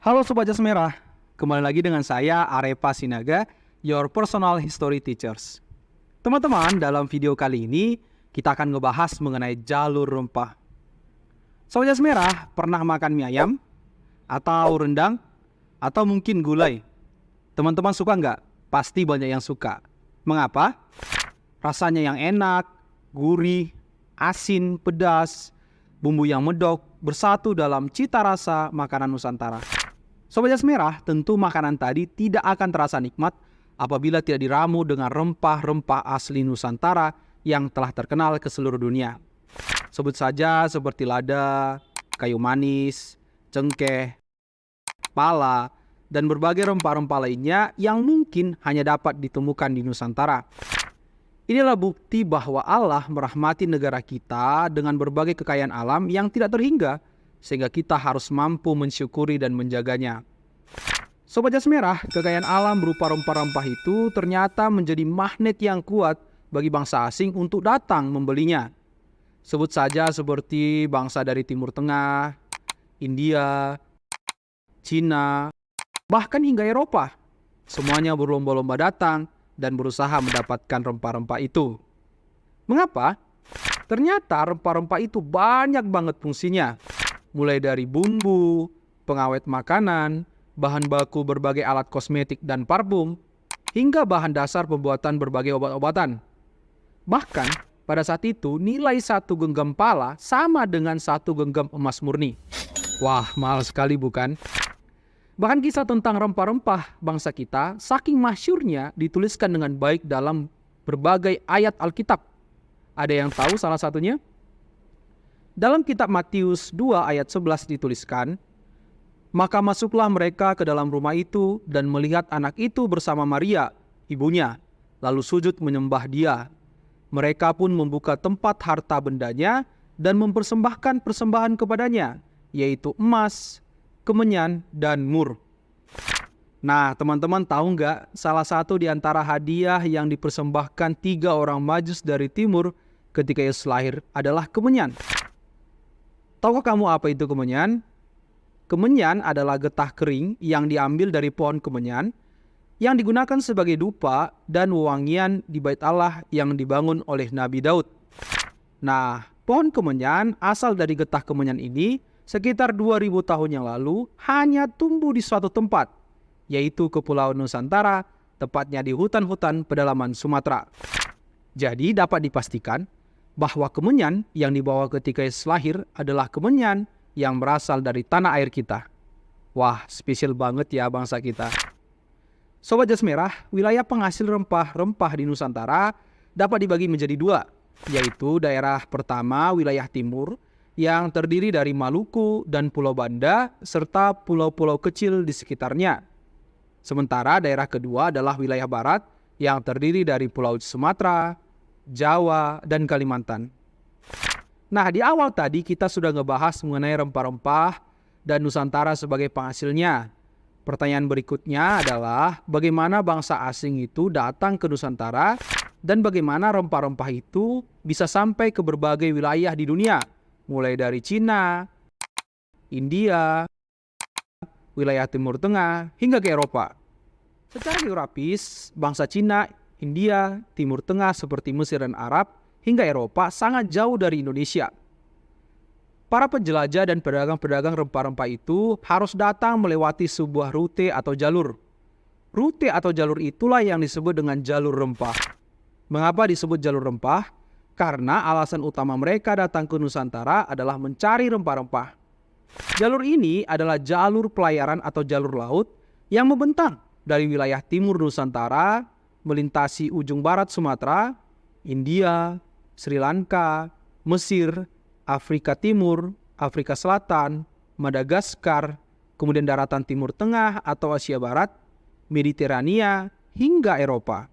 Halo Sobat Jas Merah, kembali lagi dengan saya Arepa Sinaga, your personal history teachers. Teman-teman, dalam video kali ini kita akan ngebahas mengenai jalur rempah. Sobat Jas Merah, pernah makan mie ayam? Atau rendang? Atau mungkin gulai? Teman-teman suka nggak? Pasti banyak yang suka. Mengapa? Rasanya yang enak, gurih, asin, pedas, bumbu yang medok bersatu dalam cita rasa makanan Nusantara. Sobat Jas Merah, tentu makanan tadi tidak akan terasa nikmat apabila tidak diramu dengan rempah-rempah asli Nusantara yang telah terkenal ke seluruh dunia. Sebut saja seperti lada, kayu manis, cengkeh, pala, dan berbagai rempah-rempah lainnya yang mungkin hanya dapat ditemukan di Nusantara. Inilah bukti bahwa Allah merahmati negara kita dengan berbagai kekayaan alam yang tidak terhingga, sehingga kita harus mampu mensyukuri dan menjaganya. Sobat Jas Merah, kekayaan alam berupa rempah-rempah itu ternyata menjadi magnet yang kuat bagi bangsa asing untuk datang membelinya. Sebut saja seperti bangsa dari Timur Tengah, India, Cina, bahkan hingga Eropa. Semuanya berlomba-lomba datang dan berusaha mendapatkan rempah-rempah itu. Mengapa? Ternyata rempah-rempah itu banyak banget fungsinya. Mulai dari bumbu, pengawet makanan, bahan baku berbagai alat kosmetik dan parfum, hingga bahan dasar pembuatan berbagai obat-obatan. Bahkan, pada saat itu nilai satu genggam pala sama dengan satu genggam emas murni. Wah, mahal sekali bukan? Bahkan kisah tentang rempah-rempah bangsa kita saking masyhurnya dituliskan dengan baik dalam berbagai ayat Alkitab. Ada yang tahu salah satunya? Dalam kitab Matius 2 ayat 11 dituliskan, "Maka masuklah mereka ke dalam rumah itu dan melihat anak itu bersama Maria, ibunya, lalu sujud menyembah dia. Mereka pun membuka tempat harta bendanya dan mempersembahkan persembahan kepadanya, yaitu emas, kemenyan, dan mur." Nah, teman-teman tahu nggak salah satu di antara hadiah yang dipersembahkan 3 orang Majus dari timur ketika Yesus lahir adalah kemenyan. Tahukah kamu apa itu kemenyan? Kemenyan adalah getah kering yang diambil dari pohon kemenyan yang digunakan sebagai dupa dan wewangian di Bait Allah yang dibangun oleh Nabi Daud. Nah, pohon kemenyan asal dari getah kemenyan ini sekitar 2000 tahun yang lalu hanya tumbuh di suatu tempat, yaitu Kepulauan Nusantara, tepatnya di hutan-hutan pedalaman Sumatera. Jadi dapat dipastikan bahwa kemenyan yang dibawa ketika Yesus lahir adalah kemenyan yang berasal dari tanah air kita. Wah, spesial banget ya bangsa kita. Sobat Jas Merah, wilayah penghasil rempah-rempah di Nusantara dapat dibagi menjadi 2, yaitu daerah pertama wilayah timur yang terdiri dari Maluku dan Pulau Banda serta pulau-pulau kecil di sekitarnya. Sementara daerah kedua adalah wilayah barat yang terdiri dari Pulau Sumatera, Jawa, dan Kalimantan. Nah, di awal tadi kita sudah ngebahas mengenai rempah-rempah dan Nusantara sebagai penghasilnya. Pertanyaan berikutnya adalah bagaimana bangsa asing itu datang ke Nusantara dan bagaimana rempah-rempah itu bisa sampai ke berbagai wilayah di dunia, mulai dari Cina, India, wilayah Timur Tengah, hingga ke Eropa. Secara geografis, bangsa Cina, India, Timur Tengah seperti Mesir dan Arab, hingga Eropa sangat jauh dari Indonesia. Para penjelajah dan pedagang-pedagang rempah-rempah itu harus datang melewati sebuah rute atau jalur. Rute atau jalur itulah yang disebut dengan jalur rempah. Mengapa disebut jalur rempah? Karena alasan utama mereka datang ke Nusantara adalah mencari rempah-rempah. Jalur ini adalah jalur pelayaran atau jalur laut yang membentang dari wilayah timur Nusantara, melintasi ujung barat Sumatera, India, Sri Lanka, Mesir, Afrika Timur, Afrika Selatan, Madagaskar, kemudian daratan Timur Tengah atau Asia Barat, Mediterania, hingga Eropa.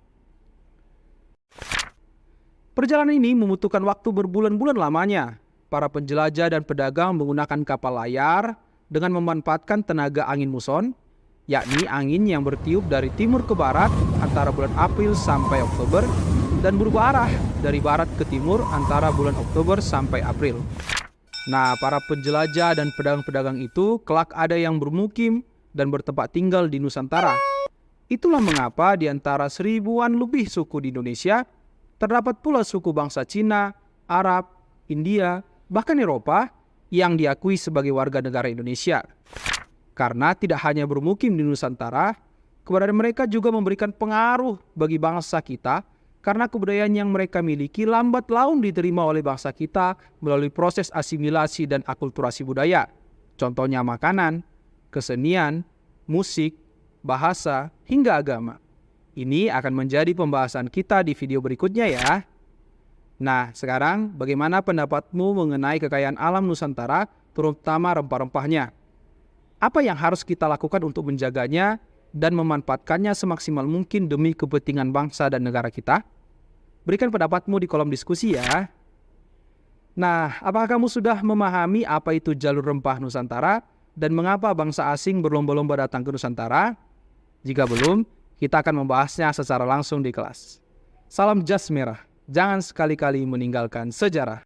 Perjalanan ini membutuhkan waktu berbulan-bulan lamanya. Para penjelajah dan pedagang menggunakan kapal layar dengan memanfaatkan tenaga angin muson, yakni angin yang bertiup dari timur ke barat antara bulan April sampai Oktober, dan berubah arah dari barat ke timur antara bulan Oktober sampai April. Nah, para penjelajah dan pedagang-pedagang itu kelak ada yang bermukim dan bertempat tinggal di Nusantara. Itulah mengapa di antara 1000-an lebih suku di Indonesia, terdapat pula suku bangsa Cina, Arab, India, bahkan Eropa yang diakui sebagai warga negara Indonesia. Karena tidak hanya bermukim di Nusantara, keberadaan mereka juga memberikan pengaruh bagi bangsa kita karena kebudayaan yang mereka miliki lambat laun diterima oleh bangsa kita melalui proses asimilasi dan akulturasi budaya. Contohnya makanan, kesenian, musik, bahasa, hingga agama. Ini akan menjadi pembahasan kita di video berikutnya ya. Nah, sekarang bagaimana pendapatmu mengenai kekayaan alam Nusantara, terutama rempah-rempahnya? Apa yang harus kita lakukan untuk menjaganya dan memanfaatkannya semaksimal mungkin demi kepentingan bangsa dan negara kita? Berikan pendapatmu di kolom diskusi ya. Nah, apakah kamu sudah memahami apa itu jalur rempah Nusantara dan mengapa bangsa asing berlomba-lomba datang ke Nusantara? Jika belum, kita akan membahasnya secara langsung di kelas. Salam jas merah, jangan sekali-kali meninggalkan sejarah.